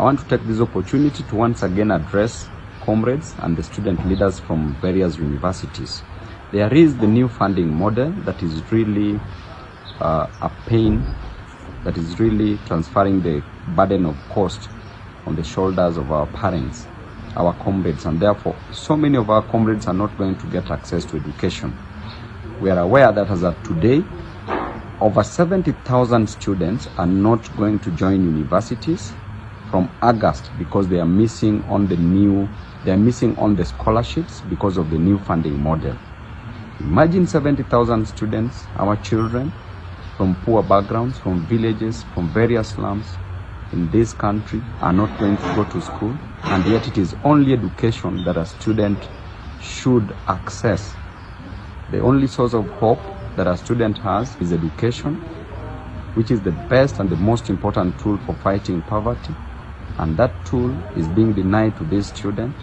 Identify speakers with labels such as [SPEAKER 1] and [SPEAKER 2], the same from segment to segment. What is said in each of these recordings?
[SPEAKER 1] I want to take this opportunity to once again address comrades and the student leaders from various universities. There is the new funding model that is really a pain, that is really transferring the burden of cost on the shoulders of our parents, our comrades, and therefore so many of our comrades are not going to get access to education. We are aware that as of today, over 70,000 students are not going to join universities from August because they are missing on the scholarships because of the new funding model. Imagine 70,000 students, our children from poor backgrounds, from villages, from various slums in this country are not going to go to school, and yet it is only education that a student should access. The only source of hope that a student has is education, which is the best and the most important tool for fighting poverty, and that tool is being denied to this student.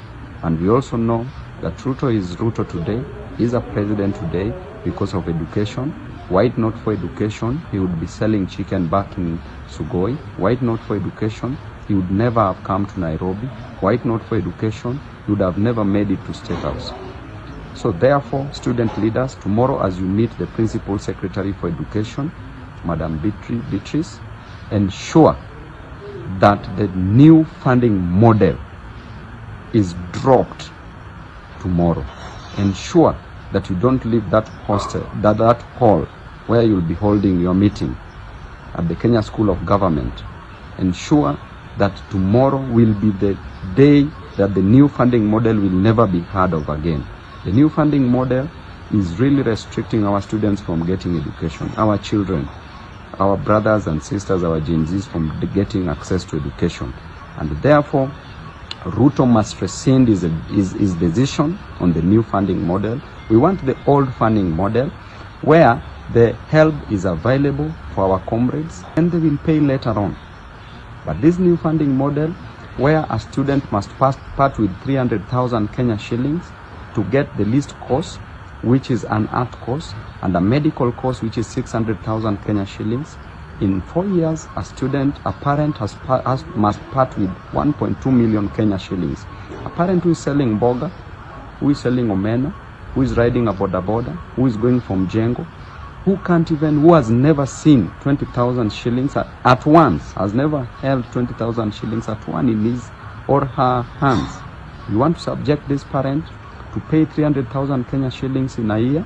[SPEAKER 1] And we also know that Ruto is Ruto today, is a president today because of education. Were it not for education, he would be selling chicken back in Sugoi. Were it not for education, he would never have come to Nairobi. Were it not for education, he would have never made it to State House. So therefore, student leaders, tomorrow as you meet the Principal Secretary for Education, Madam Beatrice, ensure that the new funding model is dropped tomorrow. Ensure that you don't leave that hostel, that hall where you'll be holding your meeting at the Kenya School of Government. Ensure that tomorrow will be the day that the new funding model will never be heard of again. The new funding model is really restricting our students from getting education, our children, our brothers and sisters, our Gen Zs from getting access to education. And therefore, Ruto must rescind his decision on the new funding model. We want the old funding model where the help is available for our comrades and they will pay later on. But this new funding model where a student must part with 300,000 Kenya shillings to get the least course, which is an art course, and a medical course, which is 600,000 Kenya shillings. In 4 years, a parent must part with 1.2 million Kenya shillings. A parent who is selling boga, who is selling omena, who is riding a boda boda, who is going from Jengo, who has never seen 20,000 shillings at once, has never held 20,000 shillings at one in his or her hands. You want to subject this parent to pay 300,000 Kenya shillings in a year,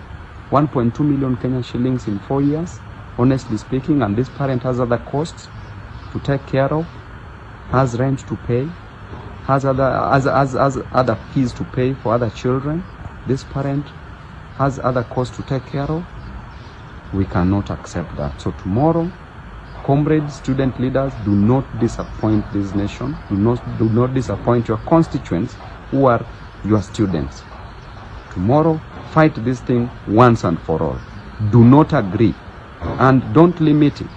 [SPEAKER 1] 1.2 million Kenya shillings in 4 years, honestly speaking, and this parent has other costs to take care of, has rent to pay, has other fees to pay for other children. This parent has other costs to take care of. We cannot accept that. So tomorrow, comrades, student leaders, do not disappoint this nation. Do not disappoint your constituents who are your students. Tomorrow, fight this thing once and for all. Do not agree and don't limit it.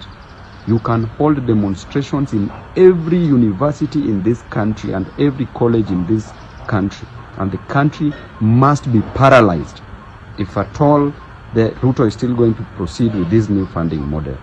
[SPEAKER 1] You can hold demonstrations in every university in this country and every college in this country, and the country must be paralyzed if at all the Ruto is still going to proceed with this new funding model.